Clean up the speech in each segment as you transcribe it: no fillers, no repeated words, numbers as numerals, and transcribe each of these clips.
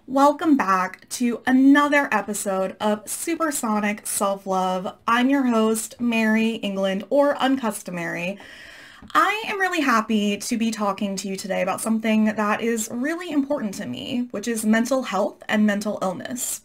Welcome back to another episode of Supersonic Self-Love. I'm your host, Mary England, or Uncustomary. I am really happy to be talking to you today about something that is really important to me, which is mental health and mental illness.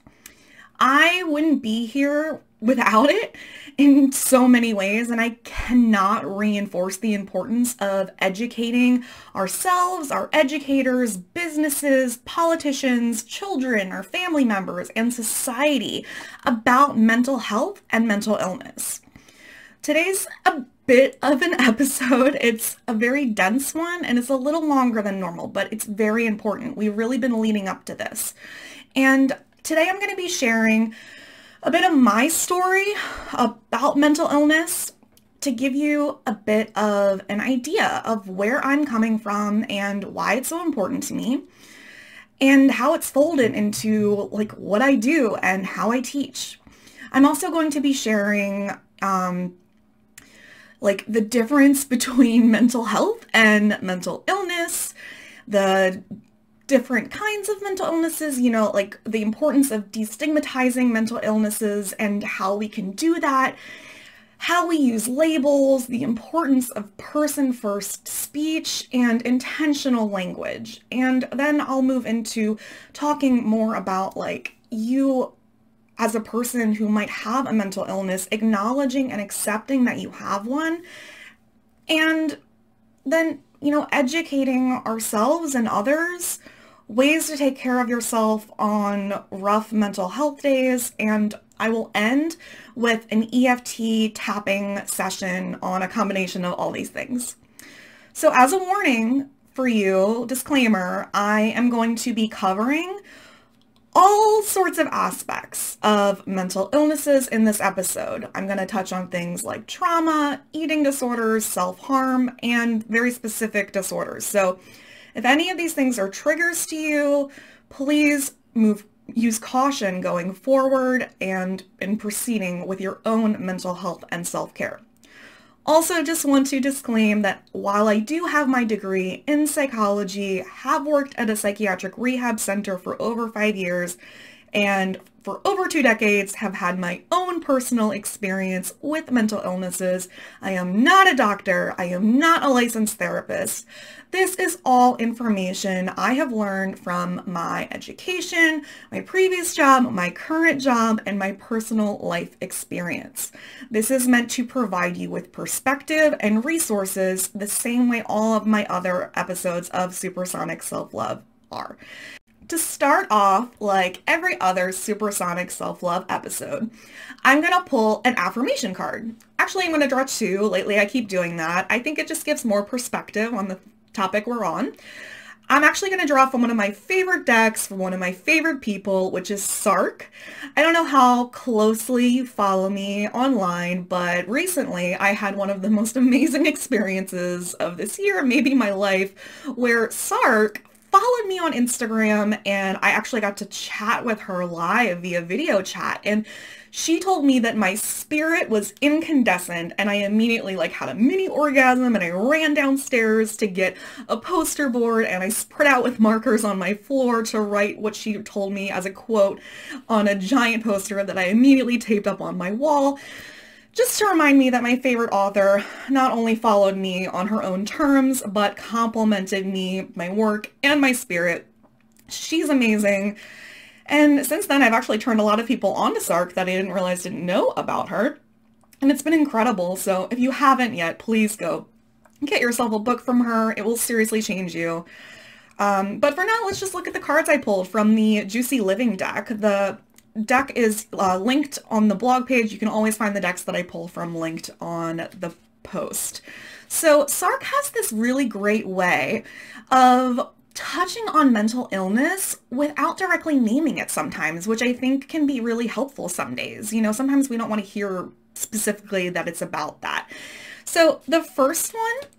I wouldn't be here without it in so many ways, and I cannot reinforce the importance of educating ourselves, our educators, businesses, politicians, children, our family members, and society about mental health and mental illness. Today's a bit of an episode. It's a very dense one, and it's a little longer than normal, but it's very important. We've really been leading up to this. And today I'm going to be sharing a bit of my story about mental illness to give you a bit of an idea of where I'm coming from and why it's so important to me and how it's folded into like what I do and how I teach. I'm also going to be sharing like the difference between mental health and mental illness, the different kinds of mental illnesses, like the importance of destigmatizing mental illnesses and how we can do that, how we use labels, the importance of person-first speech and intentional language. And then I'll move into talking more about like you as a person who might have a mental illness, acknowledging and accepting that you have one, and then, educating ourselves and others ways to take care of yourself on rough mental health days, and I will end with an EFT tapping session on a combination of all these things. So as a warning for you, disclaimer, I am going to be covering all sorts of aspects of mental illnesses in this episode. I'm going to touch on things like trauma, eating disorders, self-harm, and very specific disorders. So if any of these things are triggers to you, please use caution going forward and in proceeding with your own mental health and self-care. Also, just want to disclaim that while I do have my degree in psychology, have worked at a psychiatric rehab center for over 5 years, and for over 2 decades have had my own personal experience with mental illnesses. I am not a doctor. I am not a licensed therapist. This is all information I have learned from my education, my previous job, my current job, and my personal life experience. This is meant to provide you with perspective and resources the same way all of my other episodes of Supersonic Self-Love are. To start off, like every other Supersonic Self-Love episode, I'm going to pull an affirmation card. Actually, I'm going to draw 2. Lately, I keep doing that. I think it just gives more perspective on the topic we're on. I'm actually going to draw from one of my favorite decks from one of my favorite people, which is Sark. I don't know how closely you follow me online, but recently I had one of the most amazing experiences of this year, maybe my life, where Sark followed me on Instagram and I actually got to chat with her live via video chat, and she told me that my spirit was incandescent, and I immediately had a mini orgasm and I ran downstairs to get a poster board and I spread out with markers on my floor to write what she told me as a quote on a giant poster that I immediately taped up on my wall. Just to remind me that my favorite author not only followed me on her own terms, but complimented me, my work, and my spirit. She's amazing. And since then, I've actually turned a lot of people onto Sark that I didn't realize didn't know about her. And it's been incredible. So if you haven't yet, please go get yourself a book from her. It will seriously change you. But for now, let's just look at the cards I pulled from the Juicy Living deck. The deck is linked on the blog page. You can always find the decks that I pull from linked on the post. So Sark has this really great way of touching on mental illness without directly naming it sometimes, which I think can be really helpful some days. Sometimes we don't want to hear specifically that it's about that. So the first one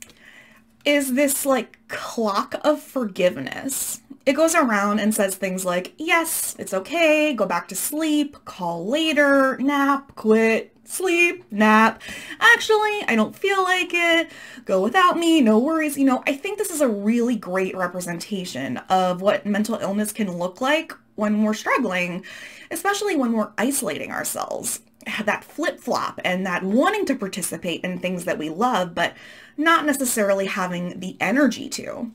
is this clock of forgiveness. It goes around and says things like, yes, it's okay, go back to sleep, call later, nap, quit, sleep, nap. Actually, I don't feel like it. Go without me, no worries. I think this is a really great representation of what mental illness can look like when we're struggling, especially when we're isolating ourselves. That flip-flop and that wanting to participate in things that we love, but not necessarily having the energy to.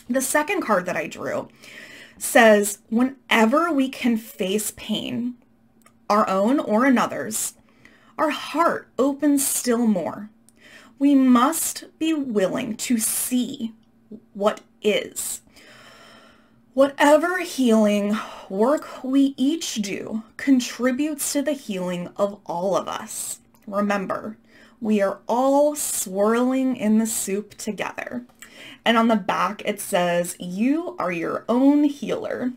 The second card that I drew says, whenever we can face pain, our own or another's, our heart opens still more. We must be willing to see what is. Whatever healing work we each do contributes to the healing of all of us. Remember, we are all swirling in the soup together. And on the back it says, you are your own healer.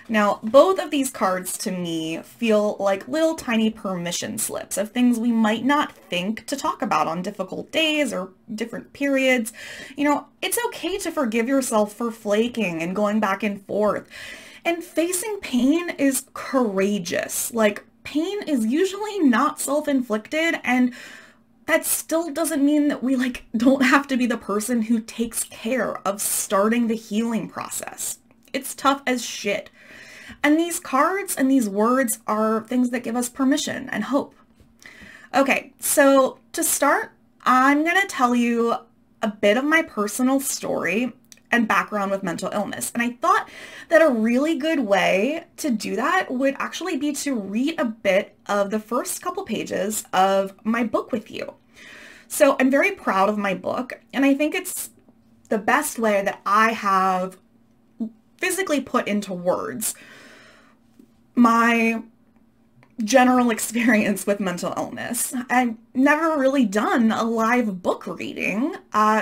Now, both of these cards to me feel like little tiny permission slips of things we might not think to talk about on difficult days or different periods. You know, it's okay to forgive yourself for flaking and going back and forth. And facing pain is courageous. Like, pain is usually not self-inflicted, and that still doesn't mean that we don't have to be the person who takes care of starting the healing process. It's tough as shit. And these cards and these words are things that give us permission and hope. Okay, so to start, I'm going to tell you a bit of my personal story and background with mental illness. And I thought that a really good way to do that would actually be to read a bit of the first couple pages of my book with you. So I'm very proud of my book, and I think it's the best way that I have physically put into words my general experience with mental illness. I've never really done a live book reading,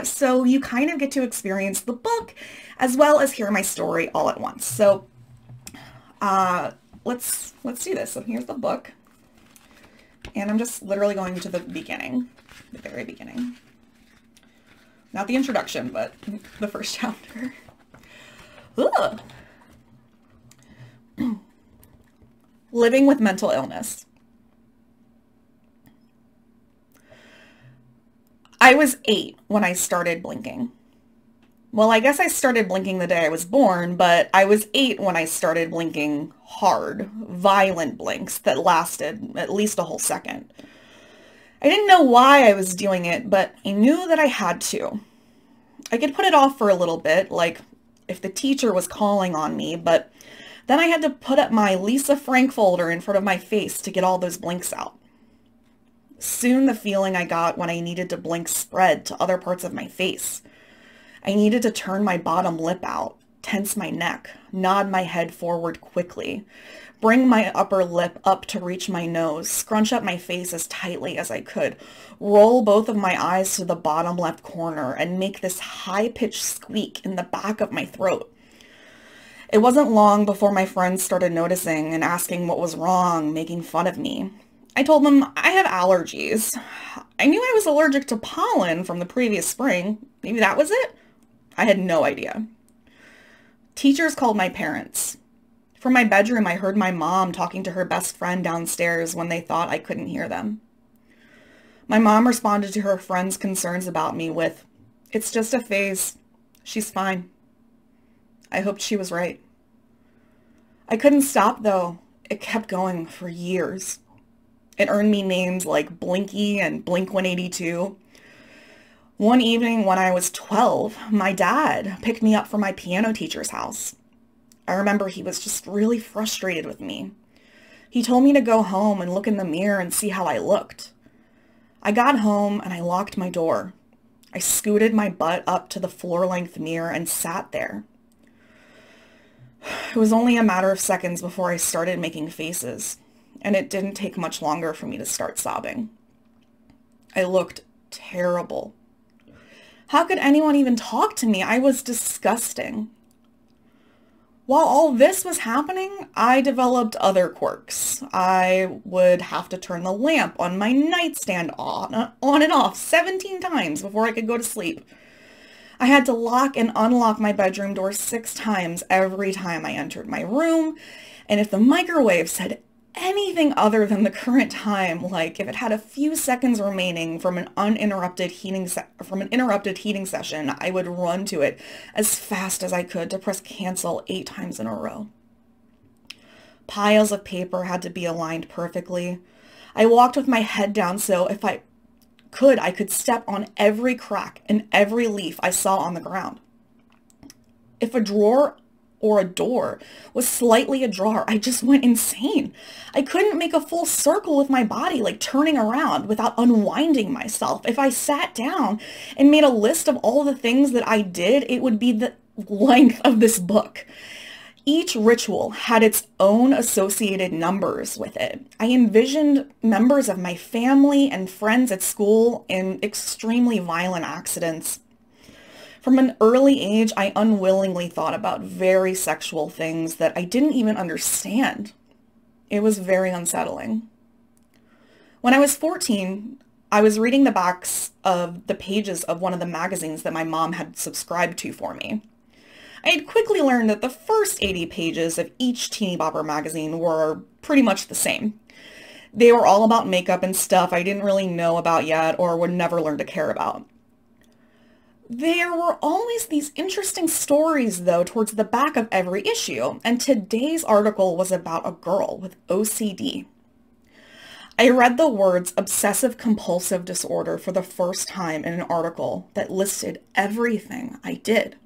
so you kind of get to experience the book as well as hear my story all at once. So let's do this. So here's the book, and I'm just literally going to the beginning, the very beginning. Not the introduction, but the first chapter. Ugh. Living with mental illness. I was 8 when I started blinking. Well, I guess I started blinking the day I was born, but I was 8 when I started blinking hard, violent blinks that lasted at least a whole second. I didn't know why I was doing it, but I knew that I had to. I could put it off for a little bit, like if the teacher was calling on me, but then I had to put up my Lisa Frank folder in front of my face to get all those blinks out. Soon the feeling I got when I needed to blink spread to other parts of my face. I needed to turn my bottom lip out, tense my neck, nod my head forward quickly, bring my upper lip up to reach my nose, scrunch up my face as tightly as I could, roll both of my eyes to the bottom left corner, and make this high-pitched squeak in the back of my throat. It wasn't long before my friends started noticing and asking what was wrong, making fun of me. I told them I have allergies. I knew I was allergic to pollen from the previous spring. Maybe that was it? I had no idea. Teachers called my parents. From my bedroom, I heard my mom talking to her best friend downstairs when they thought I couldn't hear them. My mom responded to her friend's concerns about me with, "It's just a phase. She's fine." I hoped she was right. I couldn't stop, though. It kept going for years. It earned me names like Blinky and Blink-182. One evening when I was 12, my dad picked me up from my piano teacher's house. I remember he was just really frustrated with me. He told me to go home and look in the mirror and see how I looked. I got home and I locked my door. I scooted my butt up to the floor-length mirror and sat there. It was only a matter of seconds before I started making faces, and it didn't take much longer for me to start sobbing. I looked terrible. How could anyone even talk to me? I was disgusting. While all this was happening, I developed other quirks. I would have to turn the lamp on my nightstand on and off 17 times before I could go to sleep. I had to lock and unlock my bedroom door 6 times every time I entered my room, and if the microwave said anything other than the current time, like if it had a few seconds remaining from an interrupted heating session, I would run to it as fast as I could to press cancel 8 times in a row. Piles of paper had to be aligned perfectly. I walked with my head down so if I could step on every crack and every leaf I saw on the ground. If a drawer or a door was slightly ajar, I just went insane. I couldn't make a full circle with my body, like turning around without unwinding myself. If I sat down and made a list of all the things that I did, it would be the length of this book. Each ritual had its own associated numbers with it. I envisioned members of my family and friends at school in extremely violent accidents. From an early age, I unwillingly thought about very sexual things that I didn't even understand. It was very unsettling. When I was 14, I was reading the backs of the pages of one of the magazines that my mom had subscribed to for me. I had quickly learned that the first 80 pages of each Teeny Bopper magazine were pretty much the same. They were all about makeup and stuff I didn't really know about yet or would never learn to care about. There were always these interesting stories, though, towards the back of every issue, and today's article was about a girl with OCD. I read the words obsessive-compulsive disorder for the first time in an article that listed everything I did.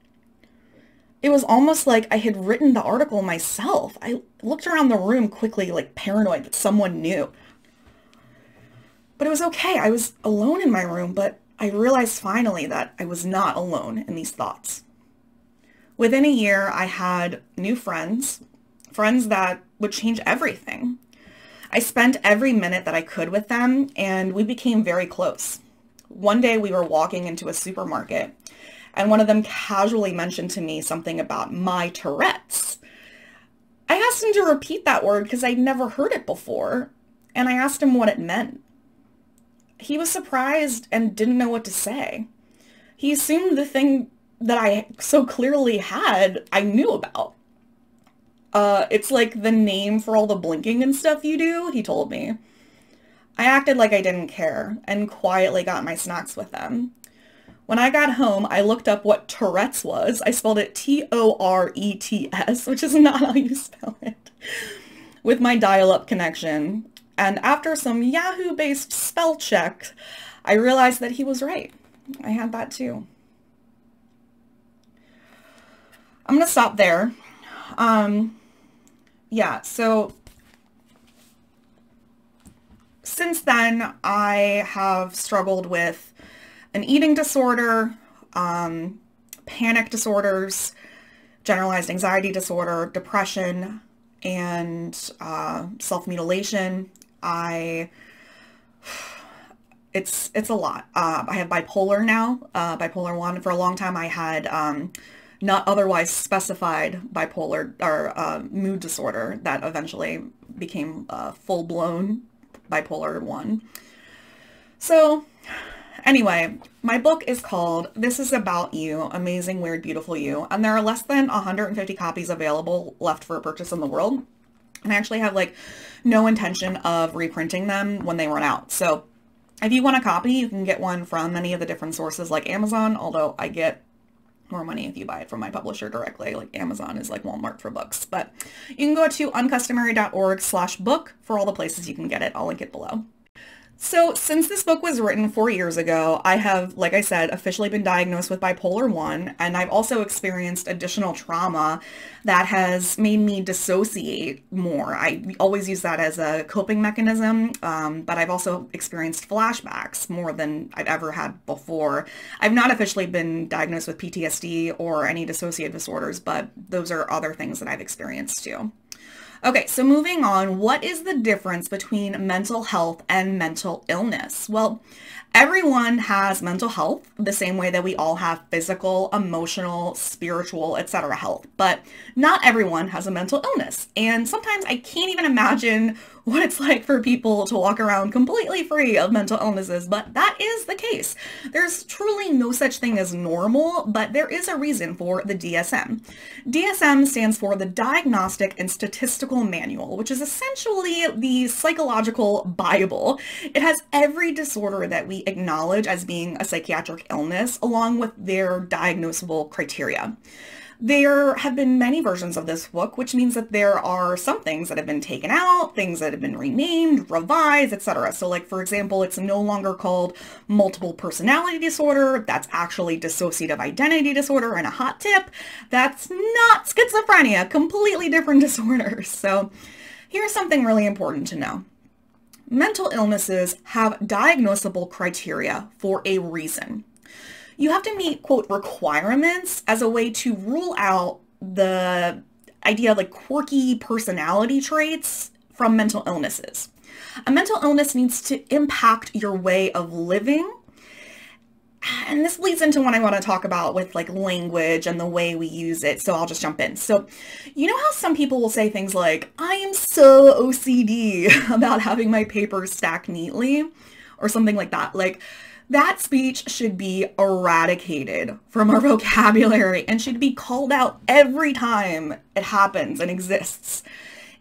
It was almost like I had written the article myself. I looked around the room quickly, like paranoid that someone knew. But it was okay. I was alone in my room, but I realized finally that I was not alone in these thoughts. Within a year, I had new friends that would change everything. I spent every minute that I could with them, and we became very close. One day we were walking into a supermarket, and one of them casually mentioned to me something about my Tourette's. I asked him to repeat that word because I'd never heard it before, and I asked him what it meant. He was surprised and didn't know what to say. He assumed the thing that I so clearly had, I knew about. It's like the name for all the blinking and stuff you do, he told me. I acted like I didn't care and quietly got my snacks with them. When I got home, I looked up what Tourette's was. I spelled it T-O-R-E-T-S, which is not how you spell it, with my dial-up connection. And after some Yahoo-based spell check, I realized that he was right. I had that too. I'm going to stop there. So since then, I have struggled with an eating disorder, panic disorders, generalized anxiety disorder, depression, and self-mutilation. It's a lot. I have bipolar now, bipolar 1. For a long time I had not otherwise specified bipolar or mood disorder that eventually became full-blown bipolar 1. So anyway, my book is called This Is About You, Amazing, Weird, Beautiful You, and there are less than 150 copies available left for purchase in the world. And I actually have like no intention of reprinting them when they run out. So if you want a copy, you can get one from any of the different sources like Amazon, although I get more money if you buy it from my publisher directly. Like Amazon is like Walmart for books. But you can go to uncustomary.org/book for all the places you can get it. I'll link it below. So since this book was written 4 years ago, I have, like I said, officially been diagnosed with bipolar 1, and I've also experienced additional trauma that has made me dissociate more. I always use that as a coping mechanism, but I've also experienced flashbacks more than I've ever had before. I've not officially been diagnosed with PTSD or any dissociative disorders, but those are other things that I've experienced too. Okay, so moving on, what is the difference between mental health and mental illness? Well, everyone has mental health the same way that we all have physical, emotional, spiritual, etc. health, but not everyone has a mental illness. And sometimes I can't even imagine what it's like for people to walk around completely free of mental illnesses, but that is the case. There's truly no such thing as normal, but there is a reason for the DSM. DSM stands for the Diagnostic and Statistical Manual, which is essentially the psychological Bible. It has every disorder that we acknowledge as being a psychiatric illness, along with their diagnosable criteria. There have been many versions of this book, which means that there are some things that have been taken out, things that have been renamed, revised, etc. So like, for example, it's no longer called multiple personality disorder. That's actually dissociative identity disorder. And a hot tip, that's not schizophrenia, completely different disorders. So here's something really important to know. Mental illnesses have diagnosable criteria for a reason. You have to meet, quote, requirements as a way to rule out the idea of like quirky personality traits from mental illnesses. A mental illness needs to impact your way of living. And this leads into what I want to talk about with like language and the way we use it. So I'll just jump in. So you know how some people will say things like, I am so OCD about having my papers stacked neatly or something like that. Like, that speech should be eradicated from our vocabulary and should be called out every time it happens and exists.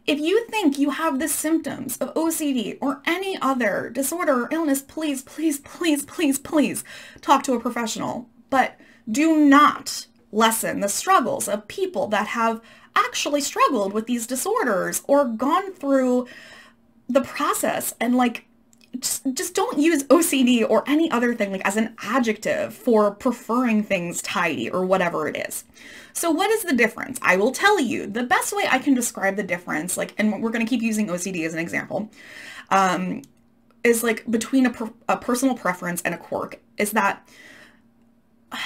If you think you have the symptoms of OCD or any other disorder or illness, please, please, please, please, please talk to a professional. But do not lessen the struggles of people that have actually struggled with these disorders or gone through the process and like, just don't use OCD or any other thing like as an adjective for preferring things tidy or whatever it is. So what is the difference? I will tell you the best way I can describe the difference, like, and we're going to keep using OCD as an example, is like between a personal preference and a quirk, is that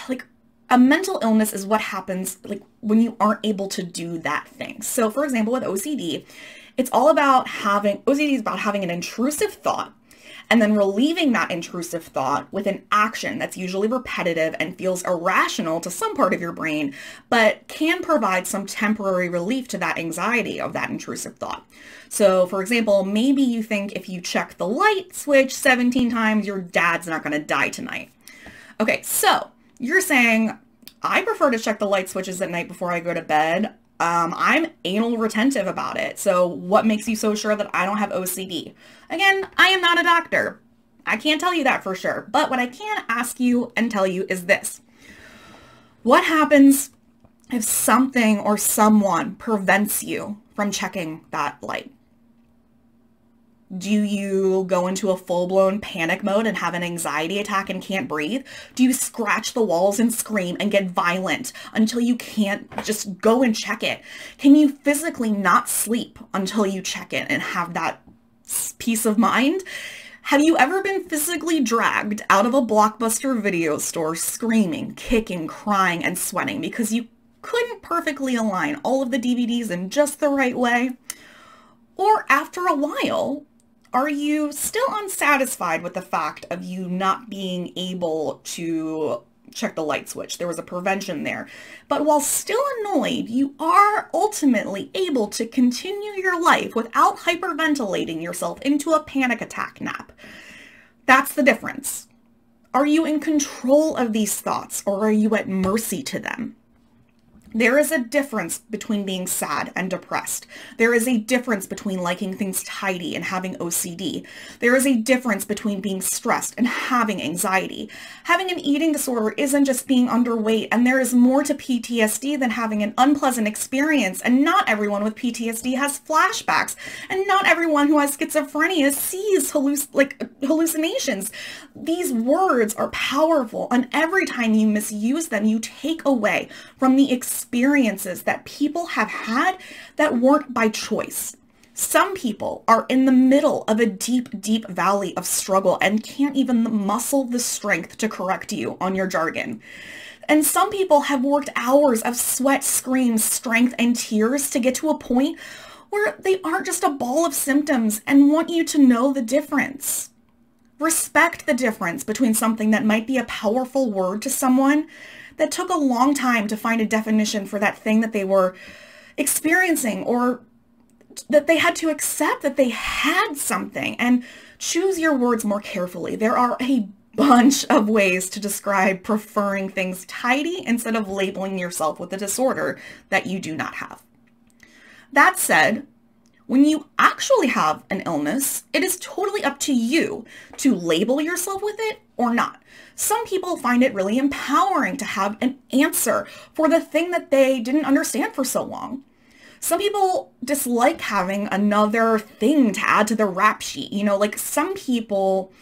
like a mental illness is what happens like when you aren't able to do that thing. So for example, with OCD, it's all about OCD is about having an intrusive thought and then relieving that intrusive thought with an action that's usually repetitive and feels irrational to some part of your brain, but can provide some temporary relief to that anxiety of that intrusive thought. So for example, maybe you think if you check the light switch 17 times, your dad's not going to die tonight. Okay, so you're saying, I prefer to check the light switches at night before I go to bed. I'm anal retentive about it. So what makes you so sure that I don't have OCD? Again, I am not a doctor. I can't tell you that for sure. But what I can ask you and tell you is this. What happens if something or someone prevents you from checking that light? Do you go into a full-blown panic mode and have an anxiety attack and can't breathe? Do you scratch the walls and scream and get violent until you can't just go and check it? Can you physically not sleep until you check it and have that peace of mind? Have you ever been physically dragged out of a Blockbuster video store screaming, kicking, crying, and sweating because you couldn't perfectly align all of the DVDs in just the right way? Or after a while, are you still unsatisfied with the fact of you not being able to check the light switch? There was a prevention there. But while still annoyed, you are ultimately able to continue your life without hyperventilating yourself into a panic attack nap. That's the difference. Are you in control of these thoughts, or are you at mercy to them? There is a difference between being sad and depressed. There is a difference between liking things tidy and having OCD. There is a difference between being stressed and having anxiety. Having an eating disorder isn't just being underweight, and there is more to PTSD than having an unpleasant experience, and not everyone with PTSD has flashbacks, and not everyone who has schizophrenia sees hallucinations. These words are powerful, and every time you misuse them, you take away from the experiences that people have had that weren't by choice. Some people are in the middle of a deep, deep valley of struggle and can't even muscle the strength to correct you on your jargon. And some people have worked hours of sweat, screams, strength, and tears to get to a point where they aren't just a ball of symptoms and want you to know the difference. Respect the difference between something that might be a powerful word to someone that took a long time to find a definition for that thing that they were experiencing, or that they had to accept that they had something, and choose your words more carefully. There are a bunch of ways to describe preferring things tidy instead of labeling yourself with a disorder that you do not have. That said, When you actually have an illness, it is totally up to you to label yourself with it or not. Some people find it really empowering to have an answer for the thing that they didn't understand for so long. Some people dislike having another thing to add to their rap sheet. Like some people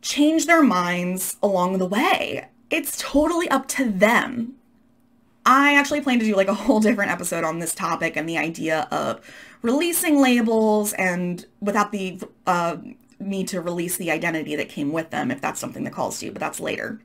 change their minds along the way. It's totally up to them. I actually plan to do like a whole different episode on this topic and the idea of releasing labels and without the need to release the identity that came with them, if that's something that calls to you, but that's later.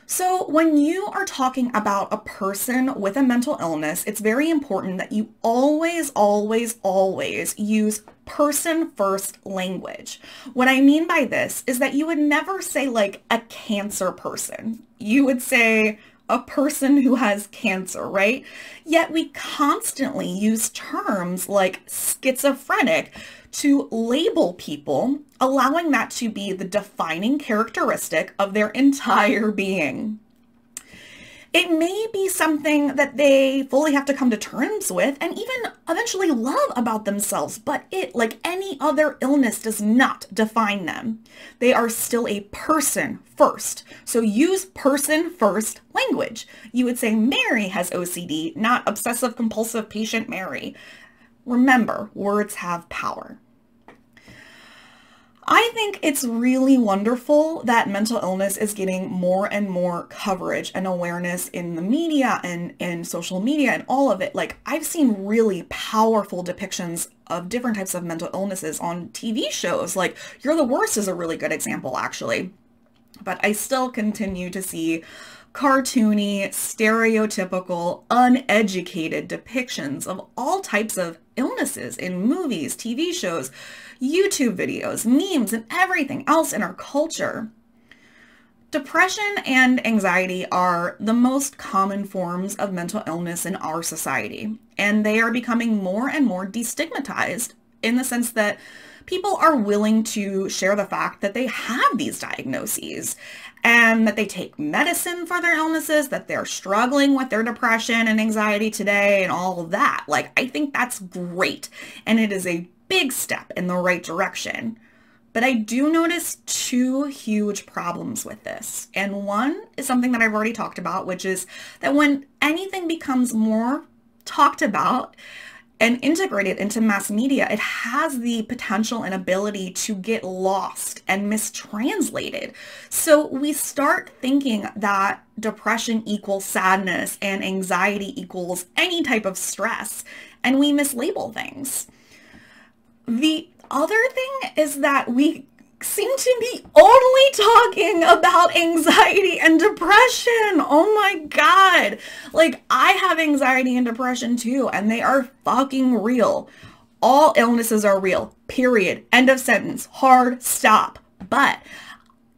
So when you are talking about a person with a mental illness, it's very important that you always, always, always use person-first language. What I mean by this is that you would never say like a cancer person. You would say a person who has cancer, right? Yet we constantly use terms like schizophrenic to label people, allowing that to be the defining characteristic of their entire being. It may be something that they fully have to come to terms with and even eventually love about themselves, but it, like any other illness, does not define them. They are still a person first. So use person first language. You would say Mary has OCD, not obsessive-compulsive patient Mary. Remember, words have power. I think it's really wonderful that mental illness is getting more and more coverage and awareness in the media and social media and all of it. Like, I've seen really powerful depictions of different types of mental illnesses on TV shows. Like, You're the Worst is a really good example, actually. But I still continue to see cartoony, stereotypical, uneducated depictions of all types of illnesses in movies, TV shows, YouTube videos, memes, and everything else in our culture. Depression and anxiety are the most common forms of mental illness in our society, and they are becoming more and more destigmatized in the sense that people are willing to share the fact that they have these diagnoses and that they take medicine for their illnesses, that they're struggling with their depression and anxiety today and all of that. Like, I think that's great, and it is a big step in the right direction. But I do notice two huge problems with this. And one is something that I've already talked about, which is that when anything becomes more talked about and integrated into mass media, it has the potential and ability to get lost and mistranslated. So we start thinking that depression equals sadness and anxiety equals any type of stress, and we mislabel things. The other thing is that we seem to be only talking about anxiety and depression. Oh my God. Like, I have anxiety and depression too, and they are fucking real. All illnesses are real, period. End of sentence. Hard stop. But,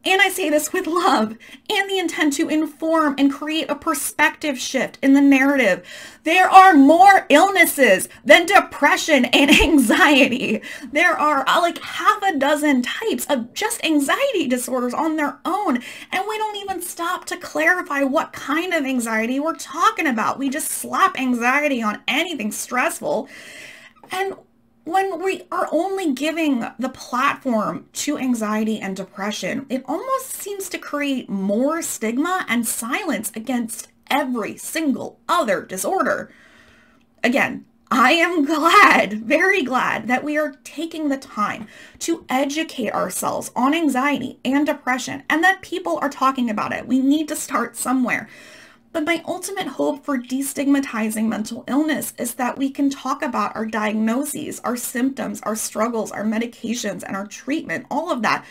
and I say this with love and the intent to inform and create a perspective shift in the narrative. There are more illnesses than depression and anxiety. There are like half a dozen types of just anxiety disorders on their own. And we don't even stop to clarify what kind of anxiety we're talking about. We just slap anxiety on anything stressful. And when we are only giving the platform to anxiety and depression, it almost seems to create more stigma and silence against every single other disorder. Again, I am glad, very glad, that we are taking the time to educate ourselves on anxiety and depression and that people are talking about it. We need to start somewhere. But my ultimate hope for destigmatizing mental illness is that we can talk about our diagnoses, our symptoms, our struggles, our medications, and our treatment, all of that,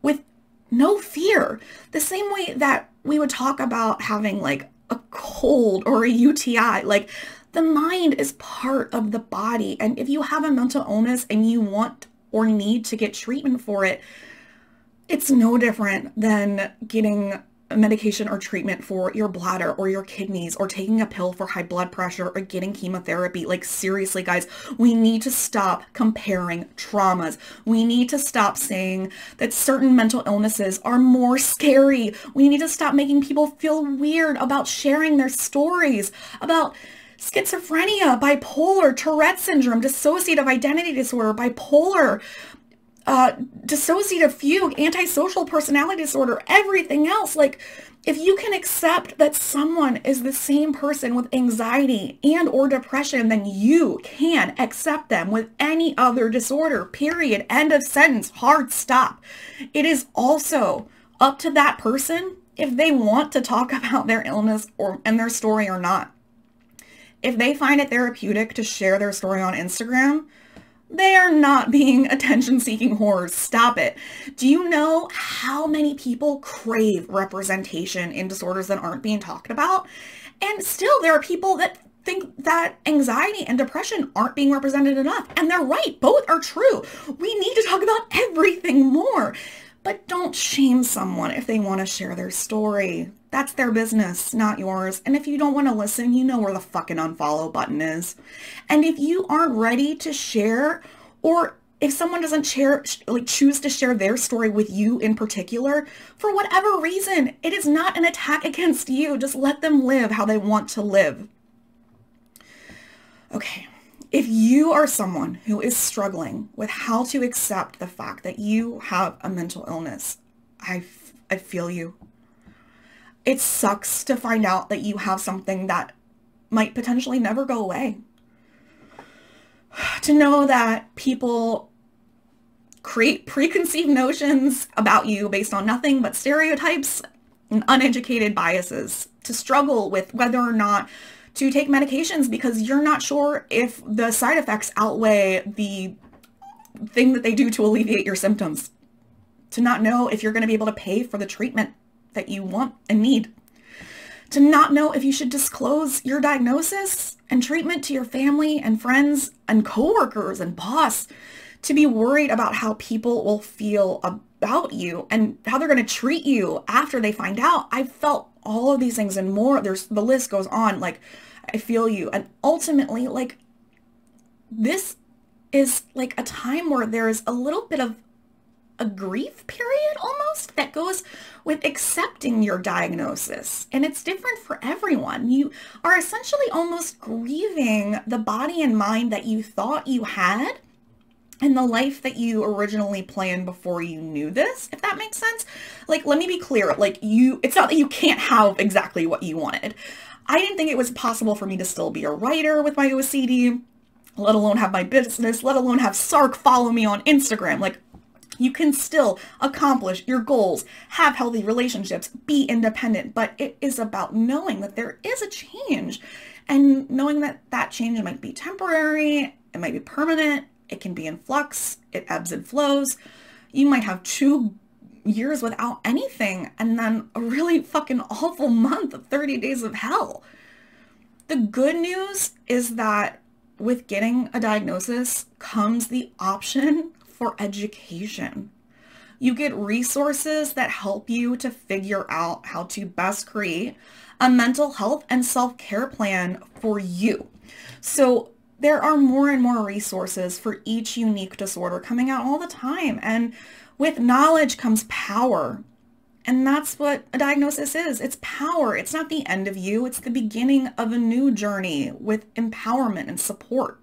with no fear. The same way that we would talk about having like a cold or a UTI. Like, the mind is part of the body. And if you have a mental illness and you want or need to get treatment for it, it's no different than getting medication or treatment for your bladder or your kidneys or taking a pill for high blood pressure or getting chemotherapy. Like, seriously, guys, we need to stop comparing traumas. We need to stop saying that certain mental illnesses are more scary. We need to stop making people feel weird about sharing their stories, about schizophrenia, bipolar, Tourette syndrome, dissociative identity disorder, bipolar, dissociative fugue, antisocial personality disorder, everything else. Like, if you can accept that someone is the same person with anxiety and or depression, then you can accept them with any other disorder, period, end of sentence, hard stop. It is also up to that person if they want to talk about their illness and their story or not. If they find it therapeutic to share their story on Instagram, they are not being attention-seeking whores. Stop it. Do you know how many people crave representation in disorders that aren't being talked about? And still, there are people that think that anxiety and depression aren't being represented enough. And they're right. Both are true. We need to talk about everything more. But don't shame someone if they want to share their story. That's their business, not yours. And if you don't want to listen, you know where the fucking unfollow button is. And if you aren't ready to share, or if someone doesn't choose to share their story with you in particular, for whatever reason, it is not an attack against you. Just let them live how they want to live. Okay. If you are someone who is struggling with how to accept the fact that you have a mental illness, I feel you. It sucks to find out that you have something that might potentially never go away. To know that people create preconceived notions about you based on nothing but stereotypes and uneducated biases. To struggle with whether or not to take medications because you're not sure if the side effects outweigh the thing that they do to alleviate your symptoms. To not know if you're going to be able to pay for the treatment that you want and need. To not know if you should disclose your diagnosis and treatment to your family and friends and coworkers and boss. To be worried about how people will feel about you and how they're going to treat you after they find out. I felt all of these things and more. The list goes on. Like, I feel you. And ultimately, like, this is like a time where there's a little bit of a grief period almost that goes with accepting your diagnosis. And it's different for everyone. You are essentially almost grieving the body and mind that you thought you had and the life that you originally planned before you knew this, if that makes sense. Like, let me be clear. Like, it's not that you can't have exactly what you wanted. I didn't think it was possible for me to still be a writer with my OCD, let alone have my business, let alone have Sark follow me on Instagram. Like, you can still accomplish your goals, have healthy relationships, be independent, but it is about knowing that there is a change and knowing that that change might be temporary, it might be permanent, it can be in flux, it ebbs and flows. You might have 2 years without anything and then a really fucking awful month of 30 days of hell. The good news is that with getting a diagnosis comes the option for education. You get resources that help you to figure out how to best create a mental health and self-care plan for you. So there are more and more resources for each unique disorder coming out all the time. And with knowledge comes power. And that's what a diagnosis is. It's power. It's not the end of you. It's the beginning of a new journey with empowerment and support.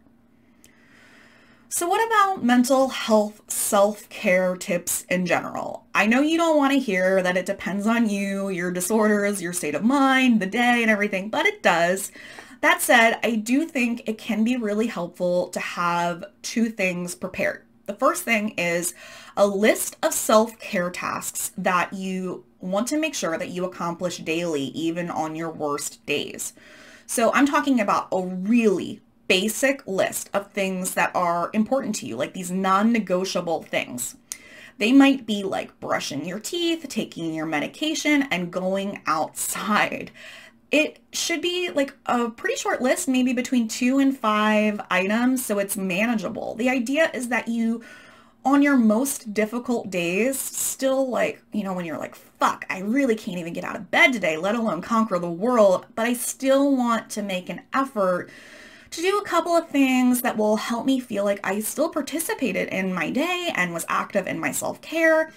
So what about mental health self-care tips in general? I know you don't want to hear that it depends on you, your disorders, your state of mind, the day and everything, but it does. That said, I do think it can be really helpful to have 2 things prepared. The first thing is a list of self-care tasks that you want to make sure that you accomplish daily, even on your worst days. So I'm talking about a really basic list of things that are important to you, like these non-negotiable things. They might be like brushing your teeth, taking your medication, and going outside. It should be like a pretty short list, maybe between 2 and 5 items, so it's manageable. The idea is that you, on your most difficult days, still like, when you're like, fuck, I really can't even get out of bed today, let alone conquer the world, but I still want to make an effort to do a couple of things that will help me feel like I still participated in my day and was active in my self-care.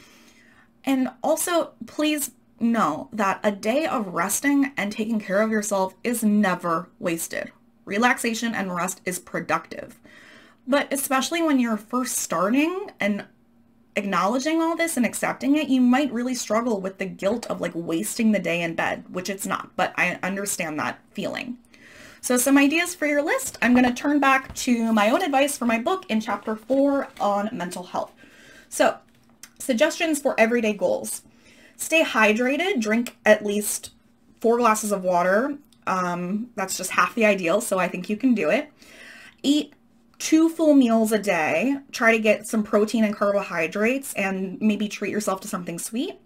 And also, please know that a day of resting and taking care of yourself is never wasted. Relaxation and rest is productive. But especially when you're first starting and acknowledging all this and accepting it, you might really struggle with the guilt of like wasting the day in bed, which it's not, but I understand that feeling. So some ideas for your list. I'm going to turn back to my own advice for my book in chapter 4 on mental health. So suggestions for everyday goals. Stay hydrated, drink at least 4 glasses of water. That's just half the ideal, so I think you can do it. Eat 2 full meals a day. Try to get some protein and carbohydrates and maybe treat yourself to something sweet.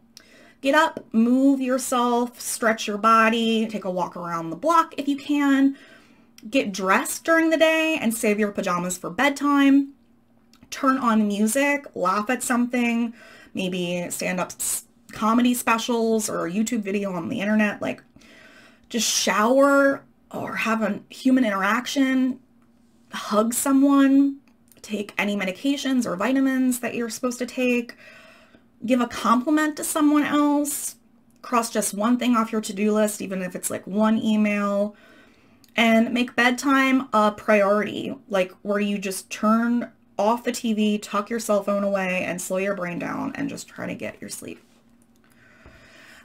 Get up, move yourself, stretch your body, take a walk around the block if you can. Get dressed during the day and save your pajamas for bedtime. Turn on music, laugh at something, maybe stand-up comedy specials or a YouTube video on the internet. Like, just shower or have a human interaction. Hug someone, take any medications or vitamins that you're supposed to take, give a compliment to someone else, cross just one thing off your to-do list, even if it's like one email, and make bedtime a priority, like where you just turn off the TV, tuck your cell phone away, and slow your brain down and just try to get your sleep.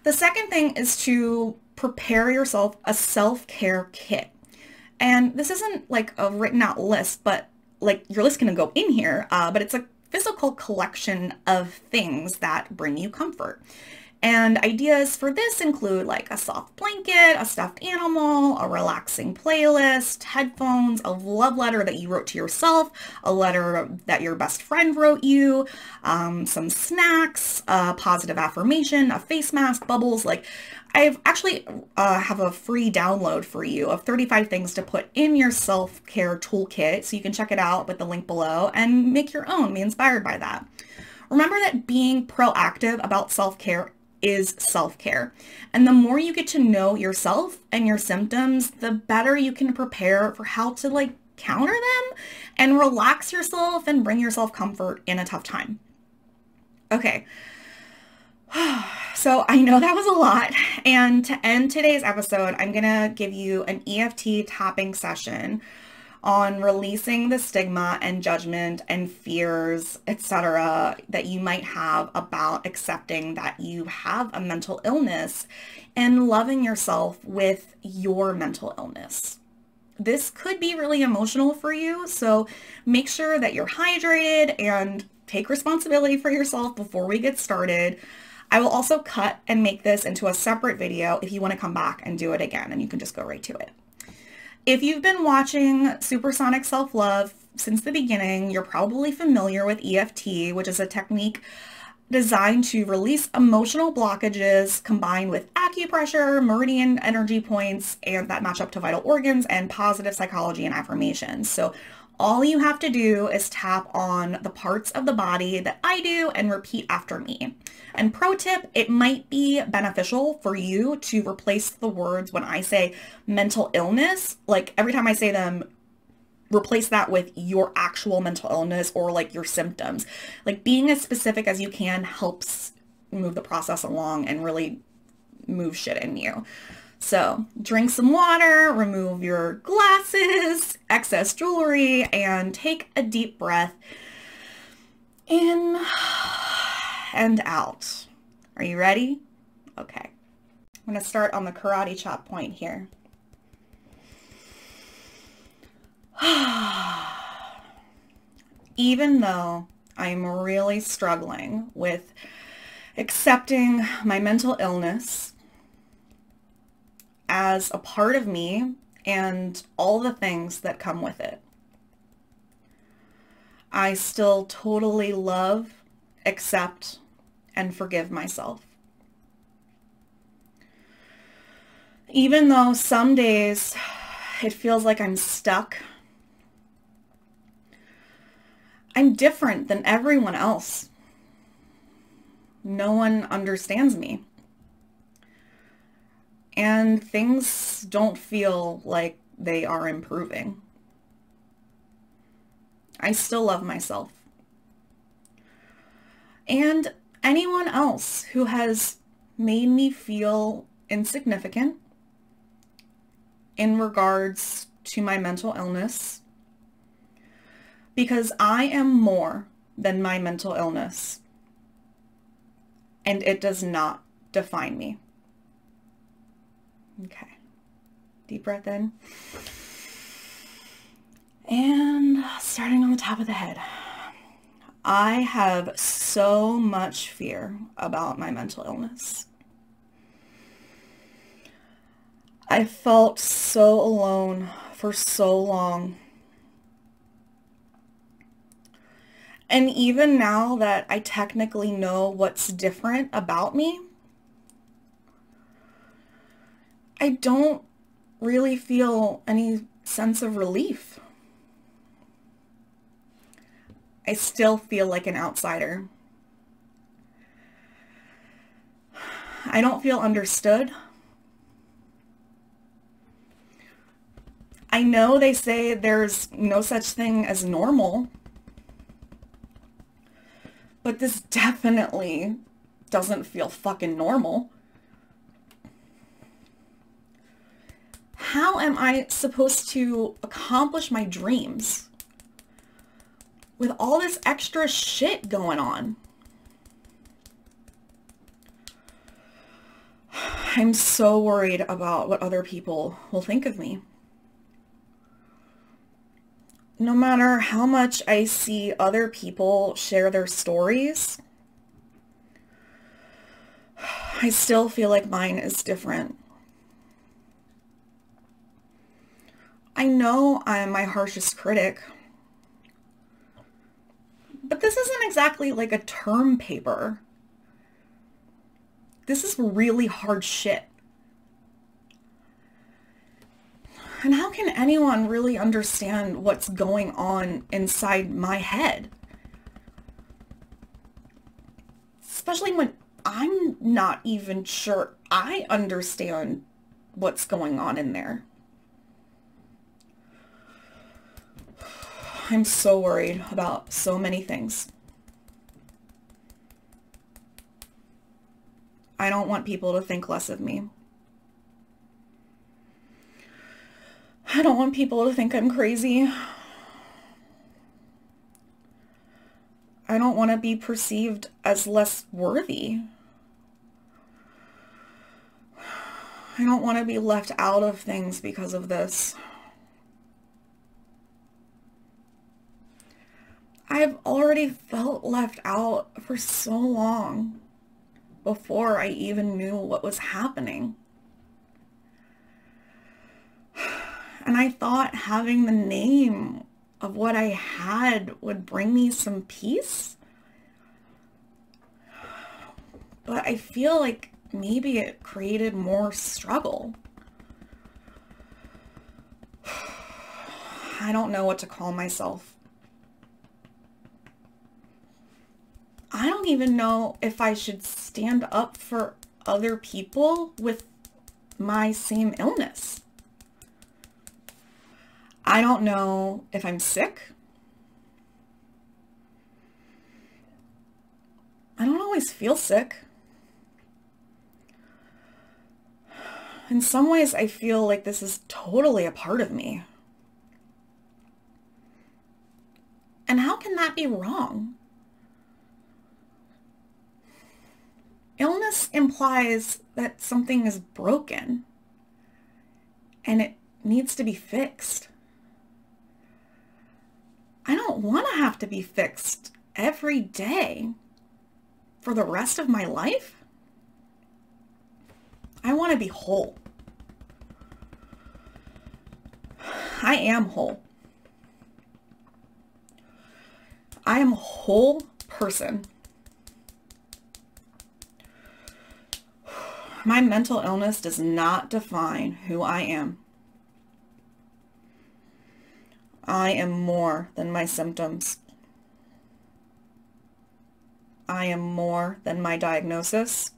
The second thing is to prepare yourself a self-care kit. And this isn't like a written out list, but like your list can go in here, but it's a physical collection of things that bring you comfort. And ideas for this include like a soft blanket, a stuffed animal, a relaxing playlist, headphones, a love letter that you wrote to yourself, a letter that your best friend wrote you, some snacks, a positive affirmation, a face mask, bubbles. Like I've actually have a free download for you of 35 things to put in your self-care toolkit. So you can check it out with the link below and make your own, be inspired by that. Remember that being proactive about self-care is self-care. And the more you get to know yourself and your symptoms, the better you can prepare for how to like counter them and relax yourself and bring yourself comfort in a tough time. Okay. So I know that was a lot. And to end today's episode, I'm going to give you an EFT tapping session on releasing the stigma and judgment and fears, etc., that you might have about accepting that you have a mental illness and loving yourself with your mental illness. This could be really emotional for you, so make sure that you're hydrated and take responsibility for yourself before we get started. I will also cut and make this into a separate video if you want to come back and do it again, and you can just go right to it. If you've been watching Supersonic Self-Love since the beginning, you're probably familiar with EFT, which is a technique designed to release emotional blockages combined with acupressure, meridian energy points, and that match up to vital organs, and positive psychology and affirmations. So all you have to do is tap on the parts of the body that I do and repeat after me. And pro tip, it might be beneficial for you to replace the words when I say mental illness. Like every time I say them, replace that with your actual mental illness or like your symptoms. Like being as specific as you can helps move the process along and really move shit in you. So drink some water, remove your glasses, excess jewelry, and take a deep breath in and out. Are you ready? Okay. I'm going to start on the karate chop point here. Even though I'm really struggling with accepting my mental illness as a part of me and all the things that come with it, I still totally love, accept, and forgive myself. Even though some days it feels like I'm stuck, I'm different than everyone else. No one understands me. And things don't feel like they are improving. I still love myself. And anyone else who has made me feel insignificant in regards to my mental illness because I am more than my mental illness, and it does not define me. Okay. Deep breath in. And starting on the top of the head. I have so much fear about my mental illness. I felt so alone for so long. And even now that I technically know what's different about me, I don't really feel any sense of relief. I still feel like an outsider. I don't feel understood. I know they say there's no such thing as normal, but this definitely doesn't feel fucking normal. How am I supposed to accomplish my dreams with all this extra shit going on? I'm so worried about what other people will think of me. No matter how much I see other people share their stories, I still feel like mine is different. I know I'm my harshest critic, but this isn't exactly like a term paper. This is really hard shit. And how can anyone really understand what's going on inside my head? Especially when I'm not even sure I understand what's going on in there. I'm so worried about so many things. I don't want people to think less of me. I don't want people to think I'm crazy. I don't want to be perceived as less worthy. I don't want to be left out of things because of this. I've already felt left out for so long before I even knew what was happening. And I thought having the name of what I had would bring me some peace. But I feel like maybe it created more struggle. I don't know what to call myself. I don't even know if I should stand up for other people with my same illness. I don't know if I'm sick. I don't always feel sick. In some ways, I feel like this is totally a part of me. And how can that be wrong? Illness implies that something is broken and it needs to be fixed. I don't want to have to be fixed every day for the rest of my life. I want to be whole. I am whole. I am a whole person. My mental illness does not define who I am. I am more than my symptoms. I am more than my diagnosis.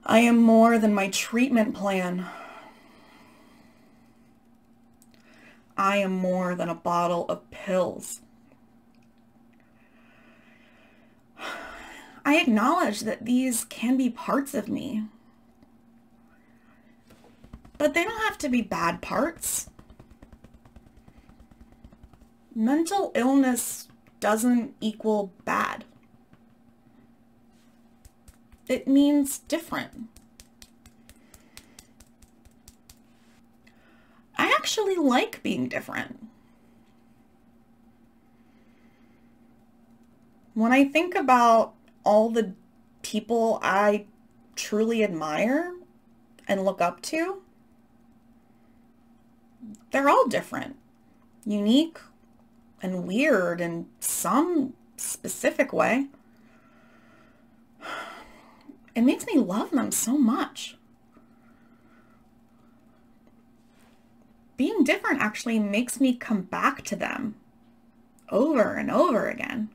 I am more than my treatment plan. I am more than a bottle of pills. I acknowledge that these can be parts of me, but they don't have to be bad parts. Mental illness doesn't equal bad. It means different. I actually like being different. When I think about all the people I truly admire and look up to, they're all different, unique, and weird in some specific way. It makes me love them so much. Being different actually makes me come back to them over and over again.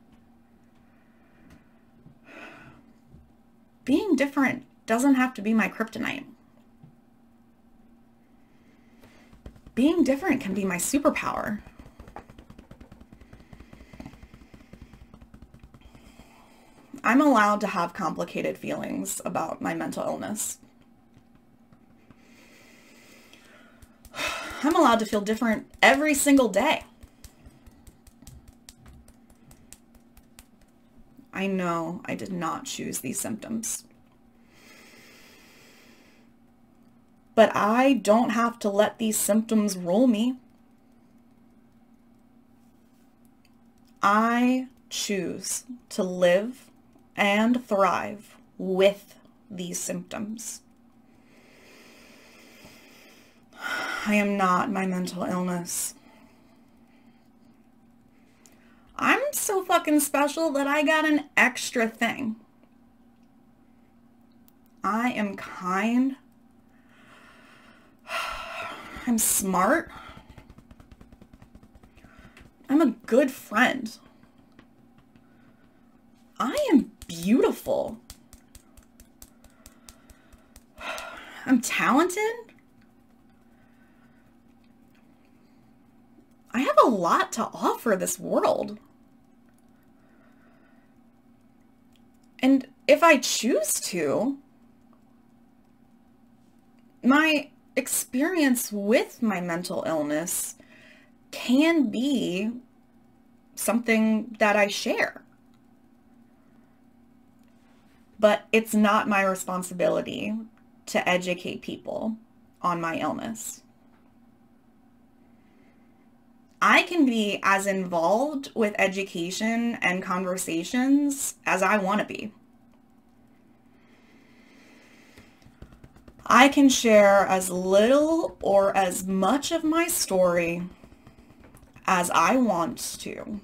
Being different doesn't have to be my kryptonite. Being different can be my superpower. I'm allowed to have complicated feelings about my mental illness. I'm allowed to feel different every single day. I know I did not choose these symptoms. But I don't have to let these symptoms rule me. I choose to live and thrive with these symptoms. I am not my mental illness. I'm so fucking special that I got an extra thing. I am kind. I'm smart. I'm a good friend. I am beautiful. I'm talented. I have a lot to offer this world. And if I choose to, my experience with my mental illness can be something that I share. But it's not my responsibility to educate people on my illness. I can be as involved with education and conversations as I want to be. I can share as little or as much of my story as I want to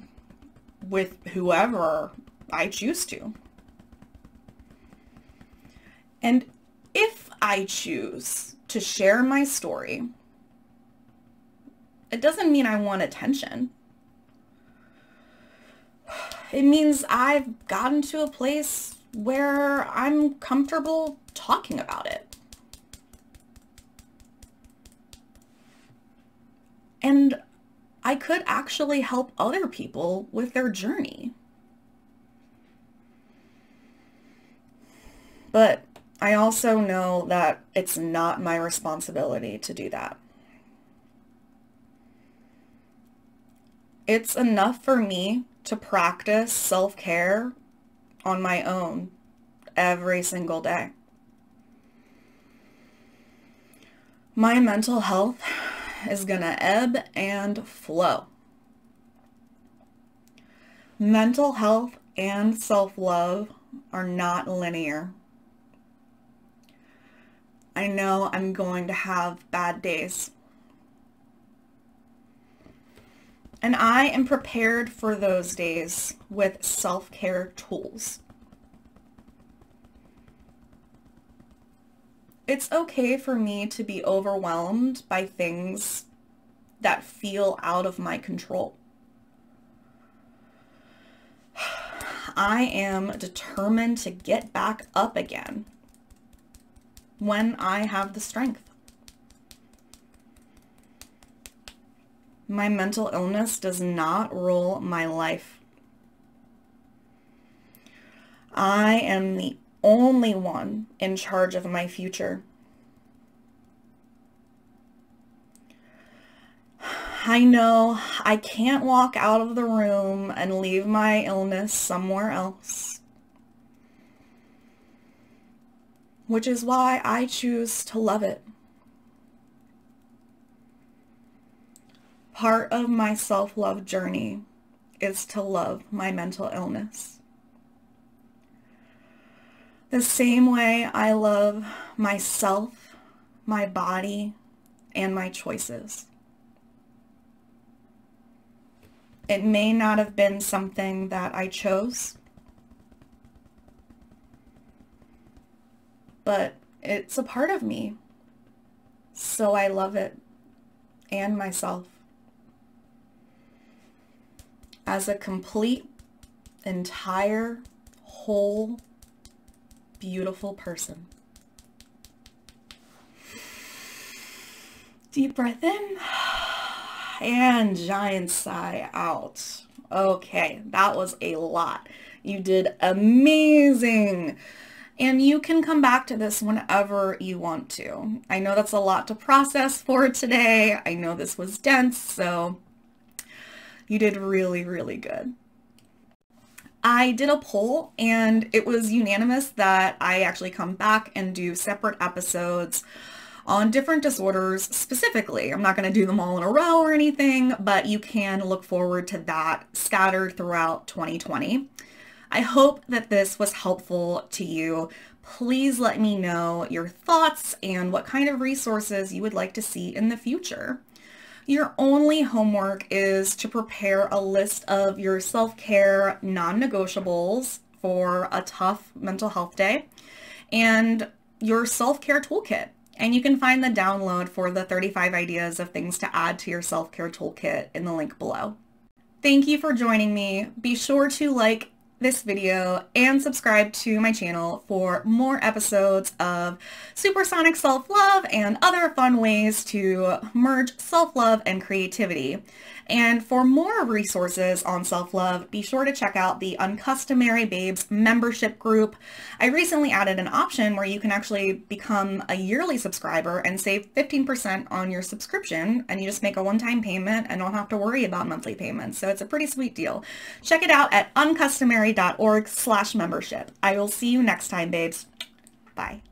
with whoever I choose to. And if I choose to share my story, it doesn't mean I want attention. It means I've gotten to a place where I'm comfortable talking about it. And I could actually help other people with their journey. But I also know that it's not my responsibility to do that. It's enough for me to practice self-care on my own every single day. My mental health is gonna ebb and flow. Mental health and self-love are not linear. I know I'm going to have bad days. And I am prepared for those days with self-care tools. It's okay for me to be overwhelmed by things that feel out of my control. I am determined to get back up again when I have the strength. My mental illness does not rule my life. I am the only one in charge of my future. I know I can't walk out of the room and leave my illness somewhere else, which is why I choose to love it. Part of my self-love journey is to love my mental illness. The same way I love myself, my body, and my choices. It may not have been something that I chose, but it's a part of me, so I love it and myself as a complete, entire, whole, beautiful person. Deep breath in and giant sigh out. Okay, that was a lot. You did amazing. And you can come back to this whenever you want to. I know that's a lot to process for today. I know this was dense, so you did really, really good. I did a poll and it was unanimous that I actually come back and do separate episodes on different disorders specifically. I'm not going to do them all in a row or anything, but you can look forward to that scattered throughout 2020. I hope that this was helpful to you. Please let me know your thoughts and what kind of resources you would like to see in the future. Your only homework is to prepare a list of your self-care non-negotiables for a tough mental health day and your self-care toolkit. And you can find the download for the 35 ideas of things to add to your self-care toolkit in the link below. Thank you for joining me. Be sure to like this video and subscribe to my channel for more episodes of Supersonic Self-Love and other fun ways to merge self-love and creativity. And for more resources on self-love, be sure to check out the Uncustomary Babes membership group. I recently added an option where you can actually become a yearly subscriber and save 15% on your subscription, and you just make a one-time payment and don't have to worry about monthly payments. So it's a pretty sweet deal. Check it out at uncustomary.org/membership. I will see you next time, babes. Bye.